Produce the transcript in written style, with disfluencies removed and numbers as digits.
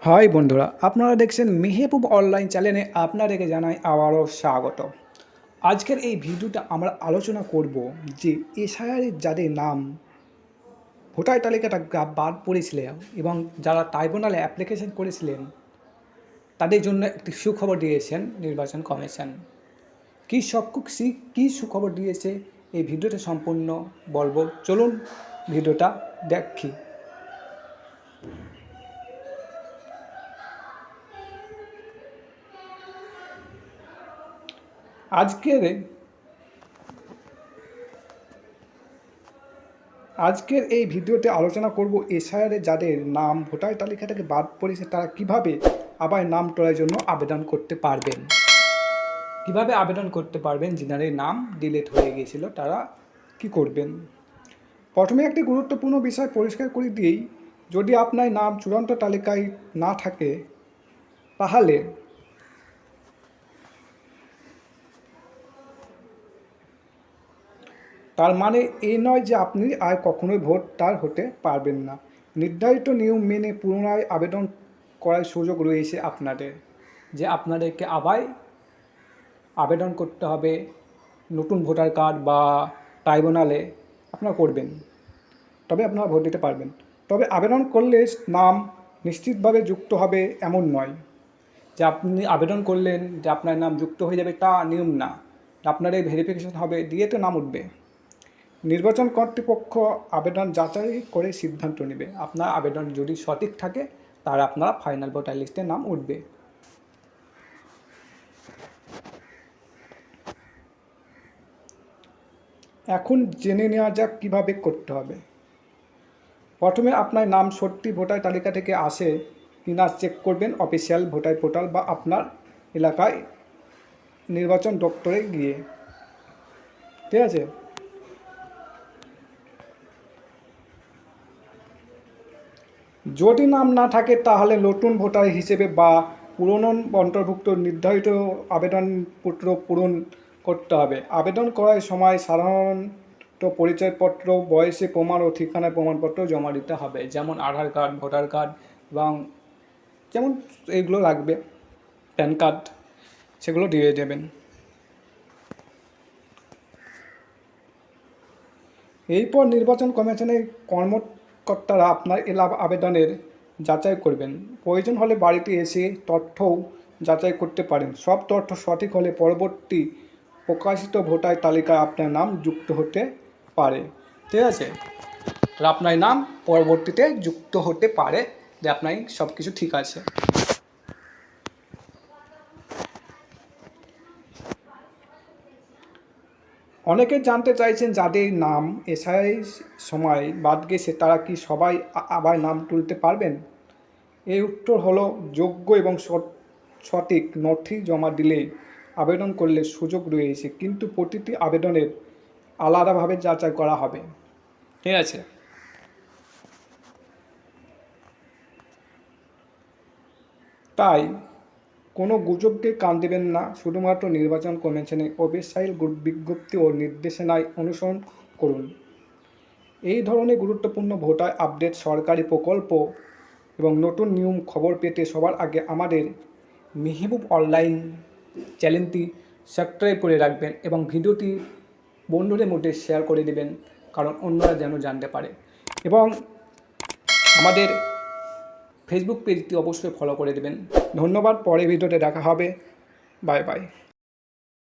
High বন্ধুরা, আপনারা দেখছেন মেহেবুব অনলাইন চ্যানেলে আপনাদেরকে জানাই আবারও স্বাগত। আজকের এই ভিডিওটা আমরা আলোচনা করব যে এসআইআর যাদের নাম ভোটার তালিকাটা বাদ পড়েছিলেন এবং যারা ট্রাইব্যুনালে অ্যাপ্লিকেশন করেছিলেন তাদের জন্য একটি সুখবর দিয়েছেন নির্বাচন কমিশন। কী সুখবর দিয়েছে এই ভিডিওটা সম্পূর্ণ বলবো, চলুন ভিডিওটা দেখি। আজকের এই ভিডিওতে আলোচনা করব এসআইআরে যাদের নাম ভোটার তালিকা থেকে বাদ পড়েছে তারা কিভাবে আবার নাম তোলার জন্য আবেদন করতে পারবেন। যাদের নাম ডিলিট হয়ে গিয়েছিল তারা কি করবেন। প্রথমে একটি গুরুত্বপূর্ণ বিষয় পরিষ্কার করে দিয়েই, যদি আপনার নাম চূড়ান্ত তালিকায় না থাকে তাহলে তার মানে এই নয় যে আপনি আর কখনোই ভোটার হতে পারবেন না। নির্ধারিত নিয়ম মেনে পুনরায় আবেদন করার সুযোগ রয়েছে আপনাদের, যে আপনাদেরকে আবার আবেদন করতে হবে। নতুন ভোটার কার্ড বা ট্রাইব্যুনালে আপনারা করবেন, তবে আপনারা ভোট দিতে পারবেন। তবে আবেদন করলে নাম নিশ্চিতভাবে যুক্ত হবে এমন নয়, যে আপনি আবেদন করলেন যে আপনার নাম যুক্ত হয়ে যাবে, তা নিয়ম না। আপনার এই ভেরিফিকেশন হবে, দিয়ে তো নাম উঠবে। নির্বাচন কর্তৃপক্ষ আবেদন যাচাই করে সিদ্ধান্ত নেবে। আপনার আবেদন যদি সঠিক থাকে তাহলে আপনারা ফাইনাল ভোটার লিস্টে নাম উঠবে। এখন জেনে নেওয়া যাক কীভাবে করতে হবে। প্রথমে আপনার নাম সত্যি ভোটার তালিকা থেকে আসে কিনা চেক করবেন অফিসিয়াল ভোটার পোর্টাল বা আপনার এলাকায় নির্বাচন দপ্তরে গিয়ে। ঠিক আছে, যদি নাম না থাকে তাহলে নতুন ভোটার হিসেবে বা পুরনো অন্তর্ভুক্ত নির্ধারিত আবেদনপত্র পূরণ করতে হবে। আবেদন করার সময় সাধারণত পরিচয়পত্র, বয়সের প্রমাণ ও ঠিকানার প্রমাণপত্র জমা দিতে হবে, যেমন আধার কার্ড, ভোটার কার্ড এবং যেমন এইগুলো লাগবে, প্যান কার্ড, সেগুলো দিয়ে দেবেন। এরপর নির্বাচন কমিশনের কর্মকর্তারা আপনার আবেদনের যাচাই করবেন। প্রয়োজন হলে বাড়িতে এসে তথ্যও যাচাই করতে পারেন। সব তথ্য সঠিক হলে পরবর্তী প্রকাশিত ভোটার তালিকায় আপনার নাম যুক্ত হতে পারে। ঠিক আছে, আপনার নাম পরবর্তীতে যুক্ত হতে পারে, যে আপনার সব কিছু ঠিক আছে। অনেকে জানতে চাইছেন যাদের নাম এসআইআর সময় বাদ গেছে তারা কি সবাই আবার নাম তুলতে পারবেন। এই উত্তর হলো, যোগ্য এবং সঠিক নথি জমা দিলেই আবেদন করলে সুযোগ রয়েছে, কিন্তু প্রতিটি আবেদনের আলাদাভাবে যাচাই করা হবে। ঠিক আছে, তাই কোনো গুজবকে কান দেবেন না। শুধুমাত্র নির্বাচন কমিশনের অফিসিয়াল বিজ্ঞপ্তি ও নির্দেশনায় অনুসরণ করুন। এই ধরনের গুরুত্বপূর্ণ ভোটার আপডেট, সরকারি প্রকল্প এবং নতুন নিয়ম খবর পেতে সবার আগে আমাদের মেহেবুব অনলাইন চ্যানেলটি সাবস্ক্রাইব করে রাখবেন এবং ভিডিওটি বন্ধুদের মধ্যে শেয়ার করে দেবেন, কারণ অন্যরা যেন জানতে পারে। এবং আমাদের ফেসবুক পেজটি অবশ্যই ফলো করে দেবেন। ধন্যবাদ, পরে ভিডিওতে দেখা হবে। Bye bye.